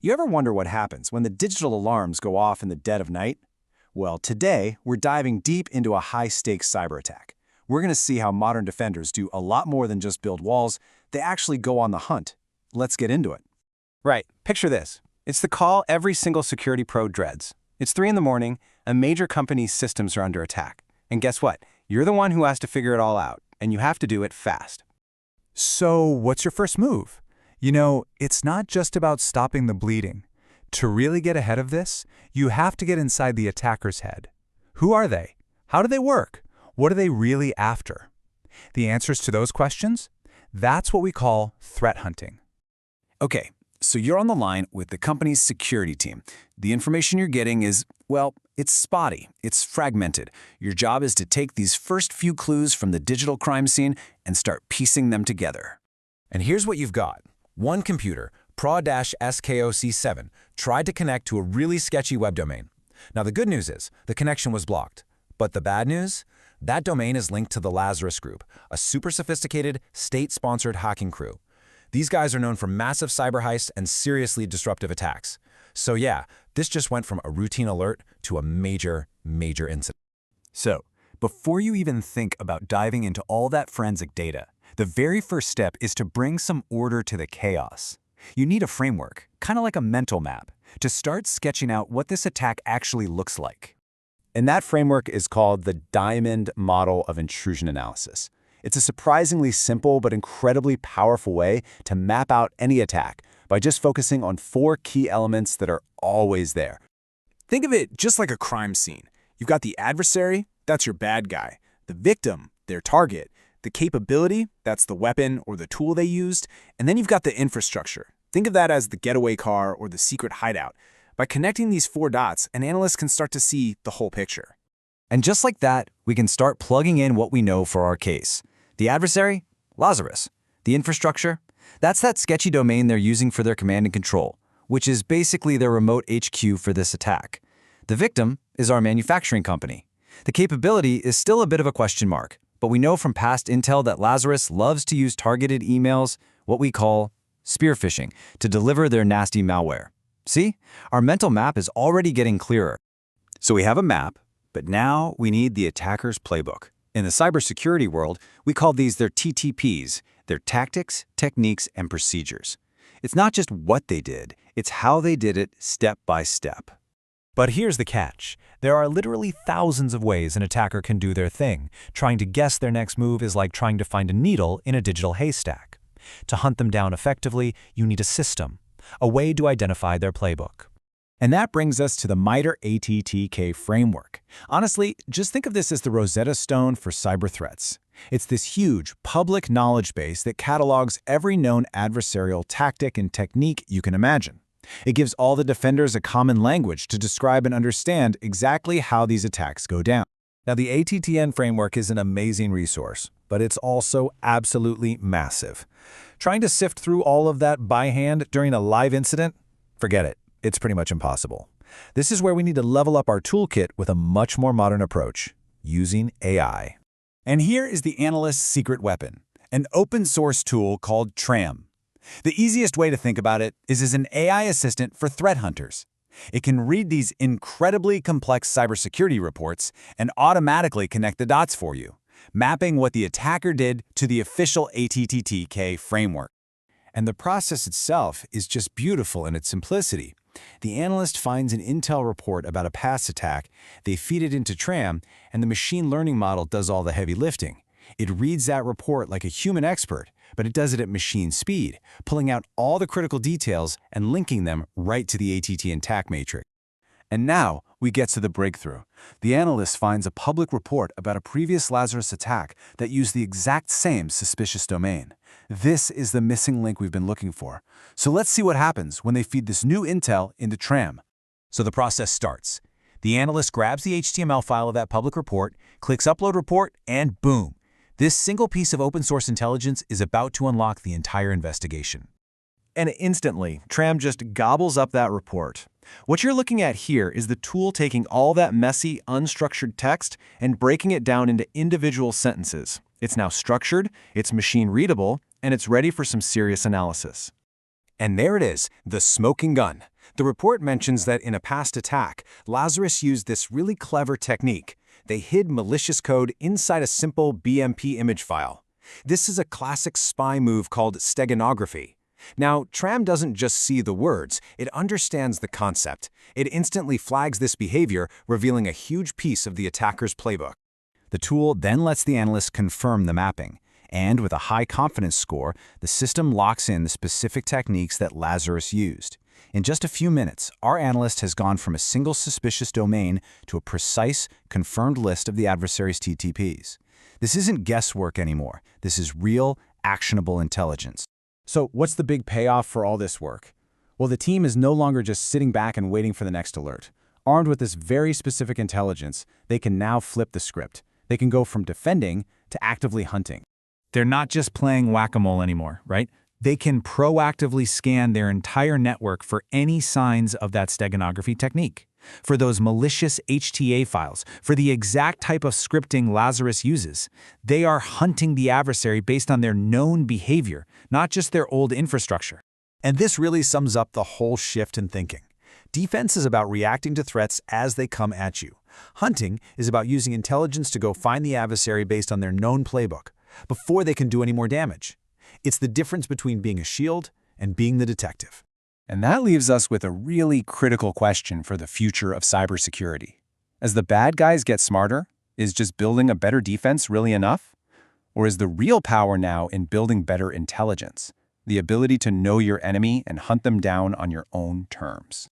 You ever wonder what happens when the digital alarms go off in the dead of night? Well, today, we're diving deep into a high-stakes cyber attack. We're going to see how modern defenders do a lot more than just build walls. They actually go on the hunt. Let's get into it. Right, picture this. It's the call every single security pro dreads. It's 3 in the morning, a major company's systems are under attack. And guess what? You're the one who has to figure it all out, and you have to do it fast. So, what's your first move? It's not just about stopping the bleeding. To really get ahead of this, you have to get inside the attacker's head. Who are they? How do they work? What are they really after? The answers to those questions? That's what we call threat hunting. Okay, so you're on the line with the company's security team. The information you're getting is, well, it's spotty, it's fragmented. Your job is to take these first few clues from the digital crime scene and start piecing them together. And here's what you've got. One computer, Pro-SKOC7, tried to connect to a really sketchy web domain. Now the good news is, the connection was blocked. But the bad news? That domain is linked to the Lazarus Group, a super sophisticated, state-sponsored hacking crew. These guys are known for massive cyber heists and seriously disruptive attacks. So yeah, this just went from a routine alert to a major incident. So, before you even think about diving into all that forensic data, the very first step is to bring some order to the chaos. You need a framework, kind of like a mental map, to start sketching out what this attack actually looks like. And that framework is called the Diamond Model of Intrusion Analysis. It's a surprisingly simple but incredibly powerful way to map out any attack by just focusing on 4 key elements that are always there. Think of it just like a crime scene. You've got the adversary, that's your bad guy. The victim, their target. The capability, that's the weapon or the tool they used. And then you've got the infrastructure. Think of that as the getaway car or the secret hideout. By connecting these 4 dots, an analyst can start to see the whole picture. And just like that, we can start plugging in what we know for our case. The adversary? Lazarus. The infrastructure? That's that sketchy domain they're using for their command and control, which is basically their remote HQ for this attack. The victim is our manufacturing company. The capability is still a bit of a question mark, but we know from past intel that Lazarus loves to use targeted emails, what we call spear phishing, to deliver their nasty malware. See? Our mental map is already getting clearer. So we have a map, but now we need the attacker's playbook. In the cybersecurity world, we call these their TTPs, their tactics, techniques, and procedures. It's not just what they did, it's how they did it step by step. But here's the catch. There are literally thousands of ways an attacker can do their thing. Trying to guess their next move is like trying to find a needle in a digital haystack. To hunt them down effectively, you need a system, a way to identify their playbook. And that brings us to the MITRE ATTK framework. Honestly, just think of this as the Rosetta Stone for cyber threats. It's this huge, public knowledge base that catalogs every known adversarial tactic and technique you can imagine. It gives all the defenders a common language to describe and understand exactly how these attacks go down. Now, the ATTN framework is an amazing resource, but it's also absolutely massive. Trying to sift through all of that by hand during a live incident? Forget it. It's pretty much impossible. This is where we need to level up our toolkit with a much more modern approach, using AI. And here is the analyst's secret weapon, an open-source tool called TRAM. The easiest way to think about it is as an AI assistant for threat hunters. It can read these incredibly complex cybersecurity reports and automatically connect the dots for you, mapping what the attacker did to the official ATTK framework. And the process itself is just beautiful in its simplicity. The analyst finds an intel report about a past attack, they feed it into TRAM, and the machine learning model does all the heavy lifting. It reads that report like a human expert, but it does it at machine speed, pulling out all the critical details and linking them right to the ATTN attack matrix. And now we get to the breakthrough. The analyst finds a public report about a previous Lazarus attack that used the exact same suspicious domain. This is the missing link we've been looking for. So let's see what happens when they feed this new intel into TRAM. So the process starts. The analyst grabs the HTML file of that public report, clicks Upload Report, and boom! This single piece of open-source intelligence is about to unlock the entire investigation. And instantly, TRAM just gobbles up that report. What you're looking at here is the tool taking all that messy, unstructured text and breaking it down into individual sentences. It's now structured, it's machine-readable, and it's ready for some serious analysis. And there it is, the smoking gun. The report mentions that in a past attack, Lazarus used this really clever technique. They hid malicious code inside a simple BMP image file. This is a classic spy move called steganography. Now, Tram doesn't just see the words, it understands the concept. It instantly flags this behavior, revealing a huge piece of the attacker's playbook. The tool then lets the analyst confirm the mapping. And with a high confidence score, the system locks in the specific techniques that Lazarus used. In just a few minutes, our analyst has gone from a single suspicious domain to a precise, confirmed list of the adversary's TTPs. This isn't guesswork anymore. This is real, actionable intelligence. So what's the big payoff for all this work? Well, the team is no longer just sitting back and waiting for the next alert. Armed with this very specific intelligence, they can now flip the script. They can go from defending to actively hunting. They're not just playing whack-a-mole anymore, right? They can proactively scan their entire network for any signs of that steganography technique, for those malicious HTA files, for the exact type of scripting Lazarus uses. They are hunting the adversary based on their known behavior, not just their old infrastructure. And this really sums up the whole shift in thinking. Defense is about reacting to threats as they come at you. Hunting is about using intelligence to go find the adversary based on their known playbook, before they can do any more damage. It's the difference between being a shield and being the detective. And that leaves us with a really critical question for the future of cybersecurity. As the bad guys get smarter, is just building a better defense really enough? Or is the real power now in building better intelligence, the ability to know your enemy and hunt them down on your own terms?